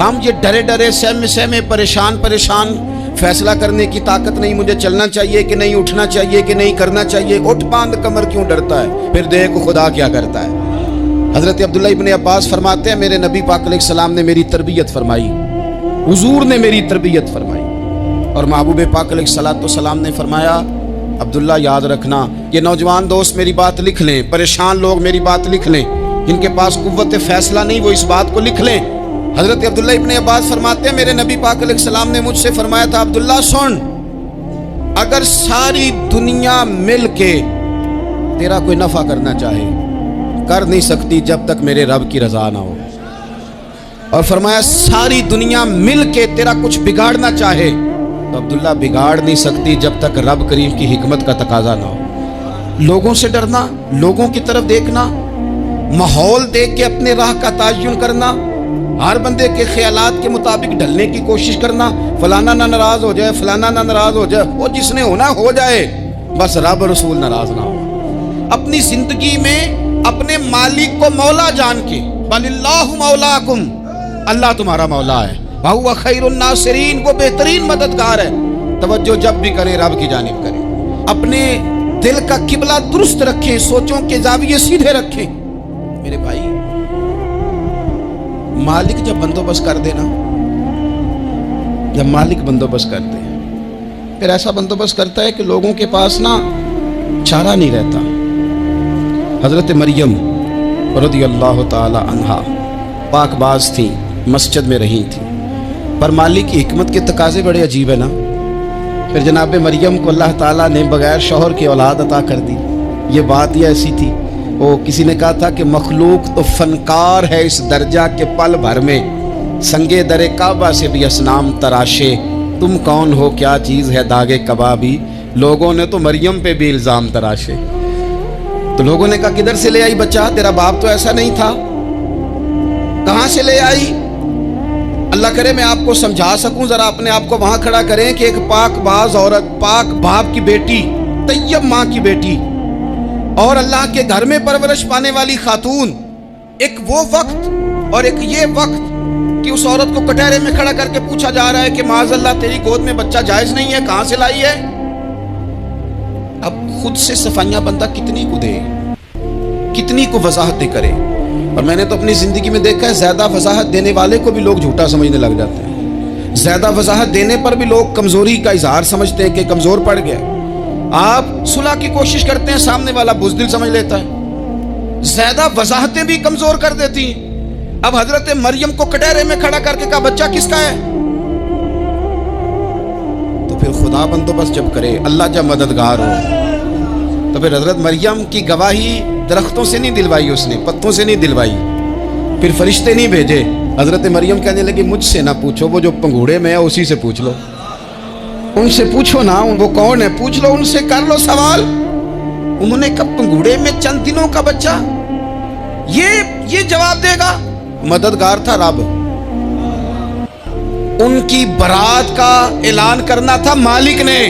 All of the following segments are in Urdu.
ہم یہ ڈرے ڈرے سہمے سہمے پریشان فیصلہ کرنے کی طاقت نہیں، مجھے چلنا چاہیے کہ نہیں، اٹھنا چاہیے کہ نہیں، کرنا چاہیے، اٹھ باندھ کمر کیوں ڈرتا ہے؟ پھر دیکھ خدا کیا کرتا ہے۔ حضرت عبداللہ ابن عباس فرماتے ہیں میرے نبی پاک علیہ السلام نے میری تربیت فرمائی، حضور نے میری تربیت فرمائی، اور محبوب پاک علیہ السلام نے فرمایا عبداللہ یاد رکھنا، یہ نوجوان دوست میری بات لکھ لیں، پریشان لوگ میری بات لکھ لیں، جن کے پاس قوت فیصلہ نہیں وہ اس بات کو لکھ لیں۔ حضرت عبداللہ ابن عباس فرماتے ہیں میرے نبی پاک علیہ السلام نے مجھ سے فرمایا تھا عبداللہ سن، اگر ساری دنیا مل کے تیرا کوئی نفع کرنا چاہے کر نہیں سکتی جب تک میرے رب کی رضا نہ ہو، اور فرمایا ساری دنیا مل کے تیرا کچھ بگاڑنا چاہے تو عبداللہ بگاڑ نہیں سکتی جب تک رب کریم کی حکمت کا تقاضا نہ ہو۔ لوگوں سے ڈرنا، لوگوں کی طرف دیکھنا، ماحول دیکھ کے اپنے راہ کا تعین کرنا، ہر بندے کے خیالات کے مطابق ڈھلنے کی کوشش کرنا، فلانا نہ ناراض ہو جائے، فلانا نہ ناراض ہو جائے، وہ جس نے ہونا ہو جائے، بس رب رسول ناراض نہ ہو۔ اپنی زندگی میں اپنے مالک کو مولا جان کے، بل اللہ مولاکم، اللہ تمہارا مولا ہے، وَهُوَ خَيْرُ النَّاصِرِينَ، وہ بہترین مددگار ہے۔ توجہ جب بھی کریں رب کی جانب کریں، اپنے دل کا قبلہ درست رکھیں، سوچوں کے زاویے سیدھے رکھیں۔ میرے بھائی مالک جب بندوبست کر دے نا، جب مالک بندوبست کر دے پھر ایسا بندوبست کرتا ہے کہ لوگوں کے پاس نا چارہ نہیں رہتا۔ حضرت مریم رضی اللہ تعالی عنہا پاک باز تھیں، مسجد میں رہی تھیں، پر مالک کی حکمت کے تقاضے بڑے عجیب ہے نا۔ پھر جناب مریم کو اللہ تعالیٰ نے بغیر شوہر کی اولاد عطا کر دی۔ یہ بات ہی ایسی تھی، وہ کسی نے کہا تھا کہ مخلوق تو فنکار ہے اس درجہ کے پل بھر میں سنگے در کعبہ سے بھی اصنام تراشے، تم کون ہو کیا چیز ہے داغے کبابی، لوگوں نے تو مریم پہ بھی الزام تراشے۔ تو لوگوں نے کہا کدھر سے لے آئی بچہ، تیرا باپ تو ایسا نہیں تھا، کہاں سے لے آئی؟ اللہ کرے میں آپ کو سمجھا سکوں، ذرا اپنے آپ کو وہاں کھڑا کریں کہ ایک پاک باز عورت، پاک باپ کی بیٹی، طیب ماں کی بیٹی، اور اللہ کے گھر میں پرورش پانے والی خاتون، ایک وہ وقت اور ایک یہ وقت کہ اس عورت کو کٹہرے میں کھڑا کر کے پوچھا جا رہا ہے کہ معاذ اللہ تیری گود میں بچہ جائز نہیں ہے، کہاں سے لائی ہے؟ اب خود سے صفائیاں بندہ کتنی کو دے، کتنی کو وضاحتیں کرے۔ اور میں نے تو اپنی زندگی میں دیکھا ہے زیادہ وضاحت دینے والے کو بھی لوگ جھوٹا سمجھنے لگ جاتے ہیں، زیادہ وضاحت دینے پر بھی لوگ کمزوری کا اظہار سمجھتے ہیں کہ کمزور پڑ گیا۔ آپ صلح کی کوشش کرتے ہیں، سامنے والا بزدل سمجھ لیتا ہے، زیادہ وضاحتیں بھی کمزور کر دیتی ہیں۔ اب حضرت مریم کو کٹہرے میں کھڑا کر کے کہا بچہ کس کا ہے؟ تو پھر خدا بندوبست جب کرے، اللہ جب مددگار ہو، تو پھر حضرت مریم کی گواہی درختوں سے نہیں دلوائی، اس نے پتوں سے نہیں دلوائی، پھر فرشتے نہیں بھیجے۔ حضرت مریم کہنے لگی مجھ سے نہ پوچھو، وہ جو پنگوڑے میں ہے اسی سے پوچھ لو، ان سے پوچھو نا، وہ کون ہے پوچھ لو، ان سے کر لو سوال۔ انہوں نے کہا پنگوڑے میں چند دنوں کا بچہ، یہ جواب دے گا؟ مددگار تھا رب، ان کی برات کا اعلان کرنا تھا مالک نے،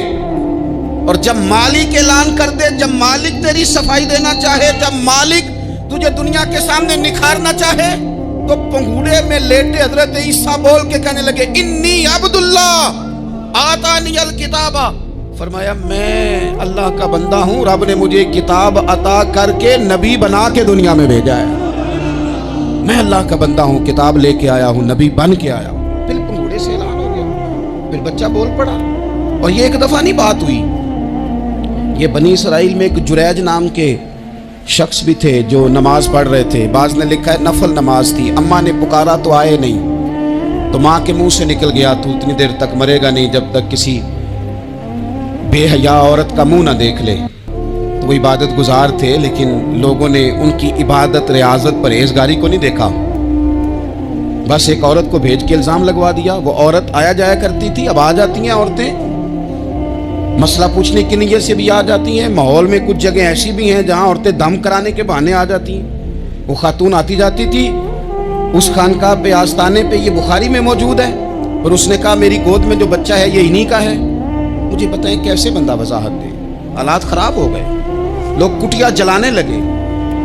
اور جب مالک اعلان کر دے، جب مالک تیری صفائی دینا چاہے، جب مالک تجھے دنیا کے سامنے نکھارنا چاہے، تو پنگوڑے میں لیٹے حضرت عیسیٰ بول کے کہنے لگے انی عبداللہ آتانی الکتاب، فرمایا میں اللہ کا بندہ ہوں، رب نے مجھے کتاب عطا کر کے نبی بنا کے دنیا میں بھیجا ہے، میں اللہ کا بندہ ہوں، کتاب لے کے آیا ہوں، نبی بن کے آیا ہوں۔ پھر پنگوڑے سے اعلان ہو گیا، پھر بچہ بول پڑا۔ اور یہ ایک دفعہ نہیں بات ہوئی، یہ بنی اسرائیل میں ایک جریج نام کے شخص بھی تھے جو نماز پڑھ رہے تھے، بعض نے لکھا ہے نفل نماز تھی، اماں نے پکارا تو آئے نہیں، تو ماں کے منہ سے نکل گیا تو اتنی دیر تک مرے گا نہیں جب تک کسی بے حیا عورت کا منہ نہ دیکھ لے۔ تو وہ عبادت گزار تھے، لیکن لوگوں نے ان کی عبادت، ریاضت، پرہیزگاری کو نہیں دیکھا، بس ایک عورت کو بھیج کے الزام لگوا دیا۔ وہ عورت آیا جایا کرتی تھی، اب آ جاتی ہیں عورتیں مسئلہ پوچھنے کی نیت سے بھی آ جاتی ہیں، ماحول میں کچھ جگہ ایسی بھی ہیں جہاں عورتیں دم کرانے کے بہانے آ جاتی ہیں۔ وہ خاتون آتی جاتی تھی، اس خانقاہ پہ آستانے پہ یہ بخاری میں موجود ہے، اور اس نے کہا میری گود میں جو بچہ ہے یہ انہی کا ہے۔ مجھے بتائیں کیسے بندہ وضاحت دے؟ حالات خراب ہو گئے، لوگ کٹیا جلانے لگے،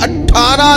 18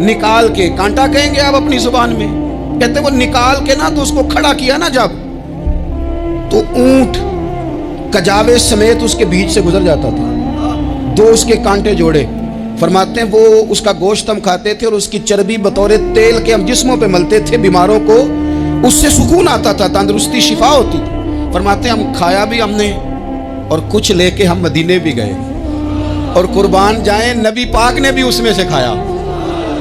نکال کے، کانٹا کہیں گے آپ اپنی زبان میں، کہتے وہ نکال کے نا تو اس کو کھڑا کیا نا جب، تو اونٹ کجاوے سمیت اس کے بیچ سے گزر جاتا تھا، دو اس کے کانٹے جوڑے۔ فرماتے ہیں وہ اس کا گوشت ہم کھاتے تھے اور اس کی چربی بطور تیل کے ہم جسموں پہ ملتے تھے، بیماروں کو اس سے سکون آتا تھا، تندرستی شفا ہوتی تھی۔ فرماتے ہیں ہم کھایا بھی ہم نے اور کچھ لے کے ہم مدینے بھی گئے، اور قربان جائیں نبی پاک نے بھی اس میں سے کھایا۔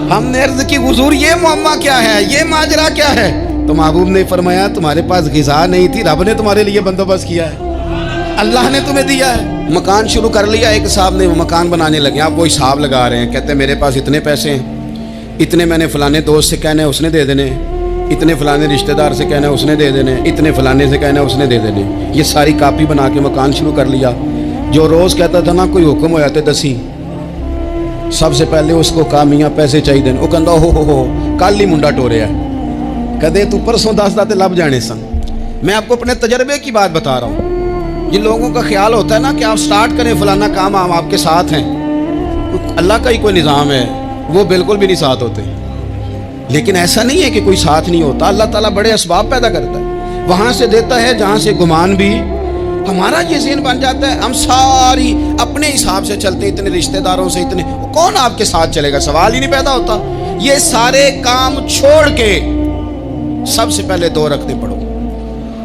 ہم نے عرض کی حضور یہ معمہ کیا ہے، یہ ماجرا کیا ہے؟ تو محبوب نے فرمایا تمہارے پاس غذا نہیں تھی، رب نے تمہارے لیے بندوبست کیا ہے، اللہ نے تمہیں دیا ہے۔ مکان شروع کر لیا، ایک صاحب نے وہ مکان بنانے لگے، آپ وہ حساب لگا رہے ہیں، کہتے ہیں میرے پاس اتنے پیسے ہیں، اتنے میں نے فلانے دوست سے کہنا ہے اس نے دے دینے، اتنے فلانے رشتہ دار سے کہنا ہے اس نے دے دینے، اتنے فلانے سے کہنا ہے اس نے دے دینے۔ یہ ساری کاپی بنا کے مکان شروع کر لیا۔ جو روز کہتا تھا نا کوئی حکم ہو جاتے دسی، سب سے پہلے اس کو کہا میاں پیسے چاہیے دین، وہ کہندا ہو کل ہی منڈا ٹوریا، کدے تو پرسوں دس داتے لب جانے سن۔ میں آپ کو اپنے تجربے کی بات بتا رہا ہوں۔ جن لوگوں کا خیال ہوتا ہے نا کہ آپ سٹارٹ کریں فلانا کام، ہم آپ کے ساتھ ہیں، اللہ کا ہی کوئی نظام ہے، وہ بالکل بھی نہیں ساتھ ہوتے۔ لیکن ایسا نہیں ہے کہ کوئی ساتھ نہیں ہوتا، اللہ تعالیٰ بڑے اسباب پیدا کرتا ہے، وہاں سے دیتا ہے جہاں سے گمان بھی۔ ہمارا یہ ذہن بن جاتا ہے ہم ساری اپنے حساب سے چلتے، اتنے رشتہ داروں سے، اتنے، کون آپ کے ساتھ چلے گا؟ سوال ہی نہیں پیدا ہوتا۔ یہ سارے کام چھوڑ کے سب سے پہلے دو رکعتیں پڑھو،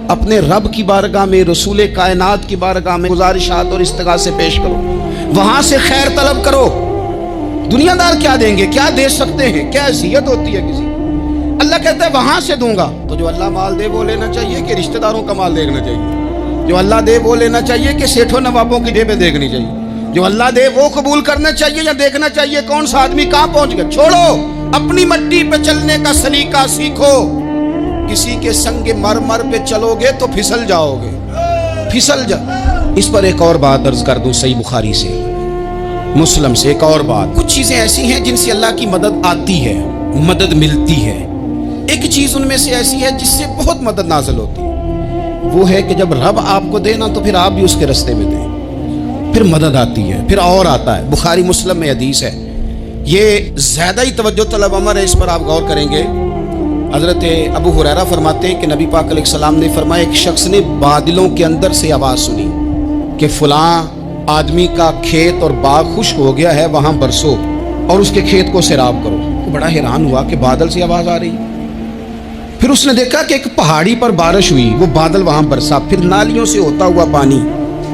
اپنے رب کی بارگاہ میں، رسول کائنات کی بارگاہ میں گزارشات اور استغاثے پیش کرو، وہاں سے خیر طلب کرو۔ دنیا دار کیا دیں گے، کیا دے سکتے ہیں، کیا حیثیت ہوتی ہے کسی؟ اللہ کہتا ہے وہاں سے دوں گا۔ تو جو اللہ مال دے وہ لینا چاہیے کہ رشتہ داروں کا مال دیکھنا چاہیے؟ جو اللہ دے وہ لینا چاہیے کہ سیٹھوں نوابوں کی جیبیں دیکھنی چاہیے؟ جو اللہ دے وہ قبول کرنا چاہیے یا دیکھنا چاہیے کون سا آدمی کہاں پہنچ گیا؟ چھوڑو، اپنی مٹی پہ چلنے کا سلیقہ سیکھو۔ کسی کے سنگ مرمر پہ چلو گے تو پھسل جاؤ گے، پھسل جا۔ اس پر ایک اور بات عرض کر دوں، صحیح بخاری سے، مسلم سے ایک اور بات۔ کچھ چیزیں ایسی ہیں جن سے اللہ کی مدد آتی ہے، مدد ملتی ہے۔ ایک چیز ان میں سے ایسی ہے جس سے بہت مدد نازل ہوتی ہے، وہ ہے کہ جب رب آپ کو دے نا تو پھر آپ بھی اس کے رستے میں دیں، پھر مدد آتی ہے، پھر اور آتا ہے۔ بخاری مسلم میں حدیث ہے، یہ زیادہ ہی توجہ طلب امر ہے، اس پر آپ غور کریں گے۔ حضرت ابو ہریرہ فرماتے ہیں کہ نبی پاک علیہ السلام نے فرمایا ایک شخص نے بادلوں کے اندر سے آواز سنی کہ فلاں آدمی کا کھیت اور باغ خشک ہو گیا ہے، وہاں برسو اور اس کے کھیت کو سیراب کرو۔ وہ بڑا حیران ہوا کہ بادل سے آواز آ رہی۔ پھر اس نے دیکھا کہ ایک پہاڑی پر بارش ہوئی، وہ بادل وہاں برسا، پھر نالیوں سے ہوتا ہوا پانی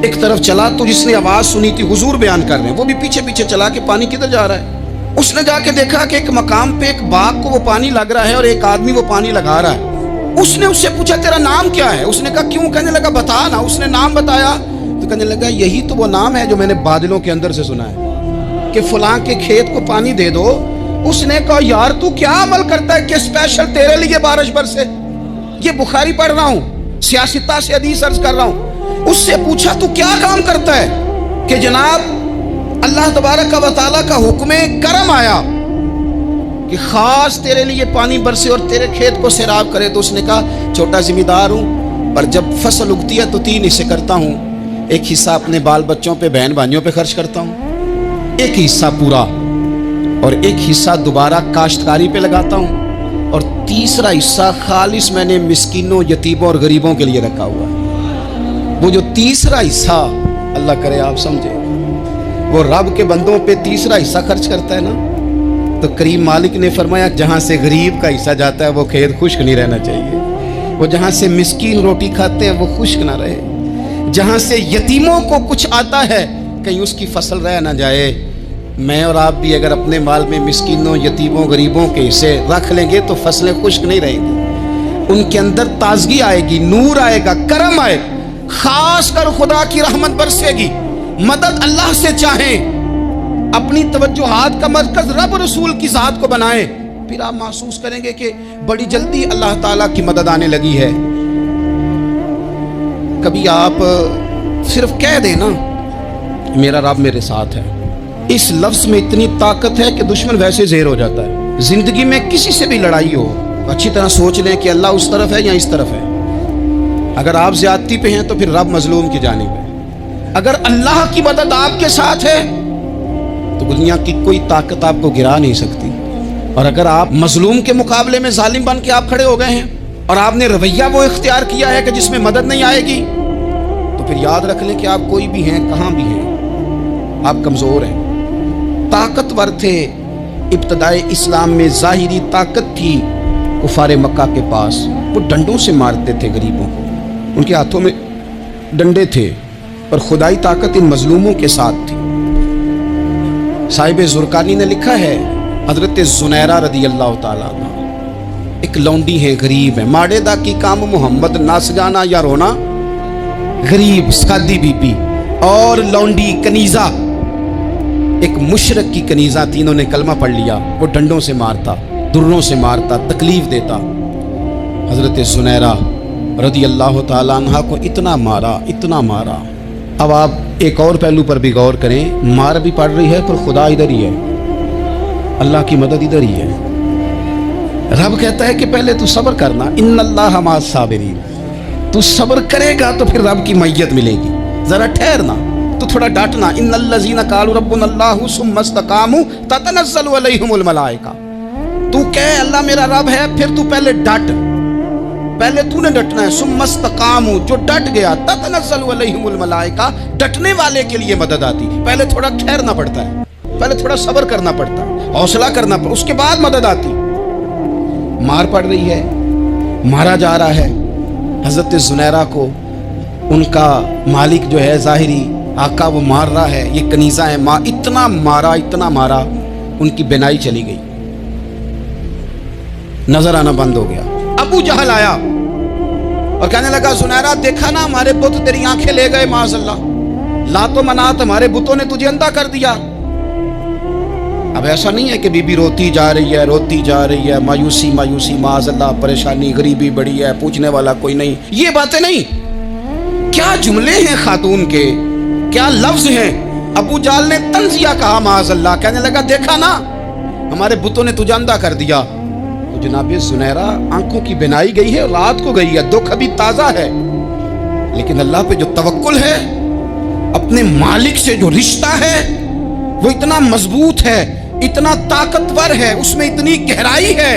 ایک طرف چلا۔ تو جس نے آواز سنی تھی، حضور بیان کر رہے ہیں، وہ بھی پیچھے پیچھے چلا کہ پانی کدھر جا رہا ہے۔ اس نے جا کے دیکھا کہ ایک مقام پہ ایک باغ کو وہ پانی لگ رہا ہے اور ایک آدمی وہ پانی لگا رہا ہے۔ اس نے اس سے پوچھا تیرا نام کیا ہے؟ اس نے کہا کیوں؟ کہنے لگا بتا نا۔ اس نے نام بتایا تو کہنے لگا یہی تو وہ نام ہے جو میں نے بادلوں کے اندر سے سنا ہے کہ فلاں کے کھیت کو پانی دے دو۔ اس نے کہا یار تو کیا عمل کرتا ہے کہ اسپیشل تیرے لیے بارش برسے؟ یہ بخاری پڑھ رہا ہوں، سیاستہ سے حدیث عرض کر رہا ہوں۔ اس سے پوچھا تو کیا کام کرتا ہے کہ جناب اللہ تبارک و تعالیٰ کا حکم کرم آیا کہ خاص تیرے لیے پانی برسے اور تیرے کھیت کو سیراب کرے؟ تو اس نے کہا چھوٹا ذمہ دار ہوں، پر جب فصل اگتی ہے تو 3 حصے کرتا ہوں، ایک حصہ اپنے بال بچوں پہ، بہن بھائیوں پہ خرچ کرتا ہوں، ایک حصہ پورا، اور ایک حصہ دوبارہ کاشتکاری پہ لگاتا ہوں، اور تیسرا حصہ خالص میں نے مسکینوں، یتیموں اور غریبوں کے لیے رکھا ہوا ہے۔ وہ جو تیسرا حصہ، اللہ کرے آپ سمجھے، وہ رب کے بندوں پہ تیسرا حصہ خرچ کرتا ہے نا، تو کریم مالک نے فرمایا جہاں سے غریب کا حصہ جاتا ہے وہ کھیت خشک نہیں رہنا چاہیے، وہ جہاں سے مسکین روٹی کھاتے ہیں وہ خشک نہ رہے، جہاں سے یتیموں کو کچھ آتا ہے کہیں اس کی فصل رہ نہ جائے۔ میں اور آپ بھی اگر اپنے مال میں مسکینوں، یتیموں، غریبوں کے حصے رکھ لیں گے تو فصلیں خشک نہیں رہیں گی، ان کے اندر تازگی آئے گی، نور آئے گا، کرم آئے گا، خاص کر خدا کی رحمت برسے گی۔ مدد اللہ سے چاہیں، اپنی توجہات کا مرکز رب رسول کی ذات کو بنائیں، پھر آپ محسوس کریں گے کہ بڑی جلدی اللہ تعالیٰ کی مدد آنے لگی ہے۔ کبھی آپ صرف کہہ دیں نا میرا رب میرے ساتھ ہے، اس لفظ میں اتنی طاقت ہے کہ دشمن ویسے زہر ہو جاتا ہے۔ زندگی میں کسی سے بھی لڑائی ہو، اچھی طرح سوچ لیں کہ اللہ اس طرف ہے یا اس طرف ہے۔ اگر آپ زیادتی پہ ہیں تو پھر رب مظلوم کی جانب ہے۔ اگر اللہ کی مدد آپ کے ساتھ ہے تو دنیا کی کوئی طاقت آپ کو گرا نہیں سکتی۔ اور اگر آپ مظلوم کے مقابلے میں ظالم بن کے آپ کھڑے ہو گئے ہیں اور آپ نے رویہ وہ اختیار کیا ہے کہ جس میں مدد نہیں آئے گی، تو پھر یاد رکھ لیں کہ آپ کوئی بھی ہیں، کہاں بھی ہیں، آپ کمزور ہیں۔ طاقتور تھے ابتدائے اسلام میں، ظاہری طاقت تھی کفار مکہ کے پاس، وہ ڈنڈوں سے مارتے تھے غریبوں کو، ان کے ہاتھوں میں ڈنڈے تھے، پر خدائی طاقت ان مظلوموں کے ساتھ تھی۔ صاحب زرقانی نے لکھا ہے، حضرت زنیرہ رضی اللہ تعالیٰ عنہ ایک لونڈی ہے، غریب ہے، ماڑے دا کی کام محمد ناس جانا یا رونا، غریب سادی بی بی اور لونڈی کنیزہ، ایک مشرک کی کنیزہ، تینوں نے کلمہ پڑھ لیا، وہ ڈنڈوں سے مارتا، دروں سے مارتا، تکلیف دیتا۔ حضرت زنیرہ رضی اللہ تعالیٰ عنہ کو اتنا مارا، اتنا مارا۔ اب آپ ایک اور پہلو پر بھی غور کریں، مار بھی پڑ رہی ہے پر خدا ادھر ہی ہے، اللہ کی مدد ادھر ہی ہے۔ رب کہتا ہے کہ پہلے تو صبر کرنا، ان اللہ مع الصابرین، تو صبر کرے گا تو پھر رب کی معیت ملے گی، ذرا ٹھہرنا، تو تھوڑا ڈانٹنا، ان الذین قالوا ربنا اللہ ثم استقاموا تتنزل علیہم الملائکہ، تو کہے اللہ میرا رب ہے، پھر تو پہلے ڈٹ، پہلے تو نے ڈٹنا ہے، ثم استقاموا، جو ڈٹ گیا، تتنزل علیہم الملائکہ، ڈٹنے والے کے لیے مدد آتی، پہلے تھوڑا ٹھہرنا پڑتا ہے، پہلے تھوڑا صبر کرنا پڑتا ہے، حوصلہ کرنا پڑتا، اس کے بعد مدد آتی۔ مار پڑ رہی ہے، مارا جا رہا ہے حضرت زنیرہ کو، ان کا مالک جو ہے ظاہری آقا وہ مار رہا ہے، یہ کنیزہ ہے، اتنا مارا اتنا مارا، ان کی بینائی چلی گئی، نظر آنا بند ہو گیا۔ ابو جہل آیا اور کہنے لگا زنیرہ دیکھا نا ہمارے بت تیری آنکھیں لے گئے، معاذ اللہ، لات و منات ہمارے بتوں نے تجھے اندھا کر دیا۔ اب ایسا نہیں ہے کہ بی بی روتی جا رہی ہے، روتی جا رہی ہے، مایوسی مایوسی، معاذ اللہ، پریشانی، غریبی بڑی ہے، پوچھنے والا کوئی نہیں، یہ باتیں نہیں، کیا جملے ہیں خاتون کے، کیا لفظ ہیں۔ ابو جہل نے تنزیہ کہا، معاذ اللہ، کہنے لگا دیکھا نا ہمارے بتوں نے تجھے اندھا کر دیا۔ تو جناب زنیرہ آنکھوں کی بینائی گئی ہے، رات کو گئی ہے، دکھ ابھی تازہ ہے، لیکن اللہ پہ جو توکل ہے، اپنے مالک سے جو رشتہ ہے وہ اتنا مضبوط ہے، اتنا طاقتور ہے، اس میں اتنی گہرائی ہے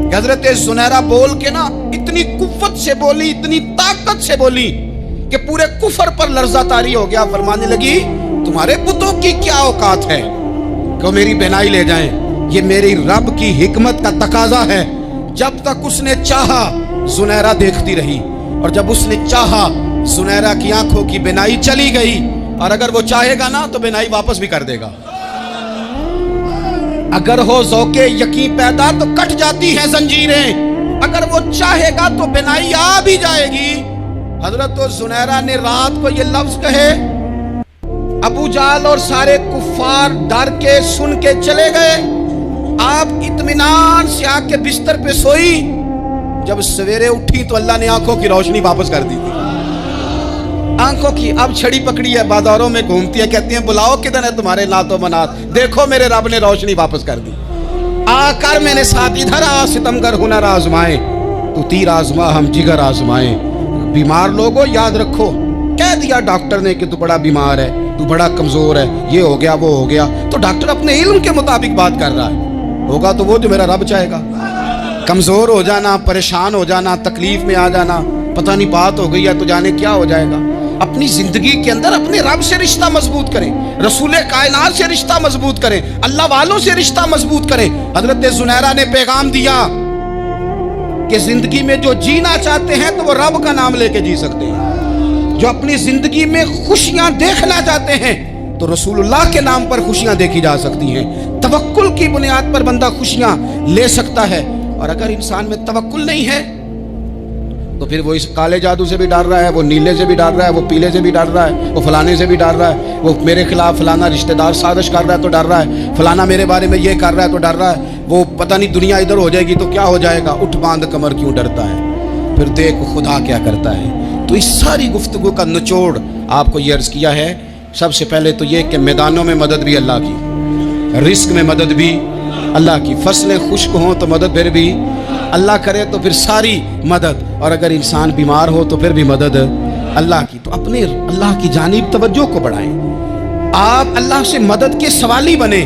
کہ حضرت زنیرہ بول کے نا اتنی قوت سے بولی، اتنی طاقت سے بولی کہ پورے کفر پر لرزہ طاری ہو گیا۔ فرمانے لگی تمہارے بتوں کی کیا اوقات ہے کہ وہ میری بینائی لے جائیں، یہ میری رب کی حکمت کا تقاضا ہے۔ جب تک اس نے چاہا زنیرہ دیکھتی رہی، اور جب اس نے چاہا زنیرہ کی آنکھوں کی بینائی چلی گئی، اور اگر وہ چاہے گا نا تو بینائی واپس بھی کر دے گا، اگر ہو ذوق یقین پیدا تو کٹ جاتی ہیں زنجیریں، اگر وہ چاہے گا تو بینائی آ بھی جائے گی۔ حضرت زنیرہ نے رات کو یہ لفظ کہے، ابو جہل اور سارے کفار ڈر کے سن کے چلے گئے، آپ اطمینان سے آ کے بستر پہ سوئی، جب سویرے اٹھی تو اللہ نے آنکھوں کی روشنی واپس کر دی تھی، آنکھوں کی اب چھڑی پکڑی ہے، بازاروں میں گھومتی ہے، کہتی ہیں بلاؤ کدھر ہے تمہارے لات و منات، دیکھو میرے رب نے روشنی واپس کر دی، آ کر میرے ساتھ ادھر آ، ستمگر ہنر آزمائے، تو تیر آزما ہم جگر آزمائے۔ بیمار لوگوں یاد رکھو، کہہ دیا ڈاکٹر نے کہ تو بڑا بیمار ہے، تو بڑا کمزور ہے، یہ ہو گیا وہ ہو گیا، تو ڈاکٹر اپنے علم کے مطابق بات کر رہا ہے، ہوگا تو وہ جو میرا رب چاہے گا۔ کمزور ہو جانا، پریشان ہو جانا، تکلیف میں آ جانا، پتہ نہیں بات ہو گئی ہے تو جانے کیا ہو جائے گا۔ اپنی زندگی کے اندر اپنے رب سے رشتہ مضبوط کریں، رسول کائنات سے رشتہ مضبوط کریں، اللہ والوں سے رشتہ مضبوط کریں۔ حضرت زنیرہ نے پیغام دیا کہ زندگی میں جو جینا چاہتے ہیں تو وہ رب کا نام لے کے جی سکتے ہیں، جو اپنی زندگی میں خوشیاں دیکھنا چاہتے ہیں تو رسول اللہ کے نام پر خوشیاں دیکھی جا سکتی ہیں، توکل کی بنیاد پر بندہ خوشیاں لے سکتا ہے۔ اور اگر انسان میں توکل نہیں ہے تو پھر وہ اس کالے جادو سے بھی ڈر رہا ہے، وہ نیلے سے بھی ڈر رہا ہے، وہ پیلے سے بھی ڈر رہا ہے، وہ فلانے سے بھی ڈر رہا ہے، وہ میرے خلاف فلانا رشتہ دار سازش کر رہا ہے تو ڈر رہا ہے، فلانا میرے بارے میں یہ کر رہا ہے تو ڈر رہا ہے، وہ پتہ نہیں دنیا ادھر ہو جائے گی تو کیا ہو جائے گا، اٹھ باندھ کمر کیوں ڈرتا ہے، پھر دیکھ خدا کیا کرتا ہے۔ تو اس ساری گفتگو کا نچوڑ آپ کو یہ عرض کیا ہے، سب سے پہلے تو یہ کہ میدانوں میں مدد بھی اللہ کی، رزق میں مدد بھی اللہ کی، فصلیں خشک ہوں تو مدد پھر بھی اللہ کرے، تو پھر ساری مدد، اور اگر انسان بیمار ہو تو پھر بھی مدد اللہ کی۔ تو اپنے اللہ کی جانب توجہ کو بڑھائیں، آپ اللہ سے مدد کے سوالی بنیں۔